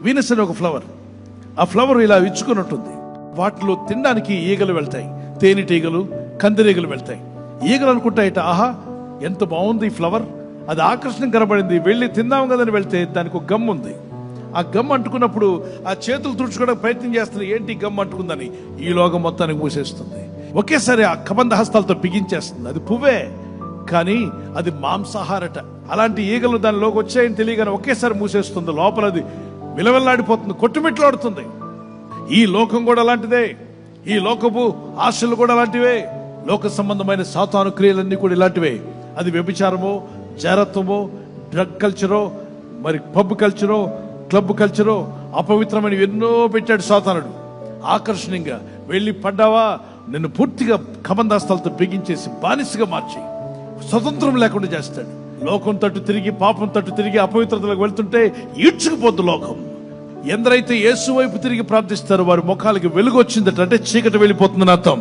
Venus అనే ఒక flower, ఆ ఫ్లవర్ ఇలా విచ్చుకొని ఉంటుంది. వాటిలో తినడానికి ఈగలు వెళ్తాయి, తేనెటీగలు, కందిరీగలు వెళ్తాయి. ఈగలు అనుకుంటాయిట, ఆహా ఎంత బాగుంది ఈ ఫ్లవర్, అది ఆకర్షణ కనబడింది, వెళ్ళి తిందాం కదని వెళ్తే దానికి ఒక గమ్ ఉంది. ఆ గమ్ అంటుకున్నప్పుడు ఆ చేతులు తుడుచుకోవడానికి ప్రయత్నం చేస్తుంది, ఏంటి గమ్ అంటుకుందని. ఈ లోకం మొత్తానికి మూసేస్తుంది. ఒకేసారి ఆ కబంధ హస్తాలతో బిగించేస్తుంది. అది పువ్వే కానీ అది మాంసాహారట. అలాంటి ఈగలు దానిలోకి వచ్చాయని తెలియగానే ఒకేసారి మూసేస్తుంది. లోపల అది విలవిల్లాడిపోతుంది, కొట్టుమిట్లాడుతుంది. ఈ లోకం కూడా అలాంటిదే. ఈ లోకపు ఆశలు కూడా అలాంటివే. లోక సంబంధమైన సాతాను క్రియలన్నీ కూడా ఇలాంటివే. అది వ్యభిచారమో, జారత్వమో, డ్రగ్ కల్చరో, మరి పబ్ కల్చరో, క్లబ్ కల్చరో, అపవిత్రమైన ఎన్నో పెట్టాడు సాతానుడు. ఆకర్షణీయంగా వెళ్ళి పడ్డావా, నిన్ను పూర్తిగా కబంధాస్తాలతో బిగించేసి బానిసగా మార్చి స్వతంత్రం లేకుండా చేస్తాడు. లోకం తట్టు తిరిగి, పాపం తట్టు తిరిగి అపవిత్రతలకు వెళ్తుంటే ఈడ్చుకుపోద్దు లోకం. ఎందరైతే యేసు వైపు తిరిగి ప్రార్థిస్తారో వారి ముఖాలకి వెలుగు వచ్చిందట, అంటే చీకటి వెళ్ళిపోతుందని అర్థం.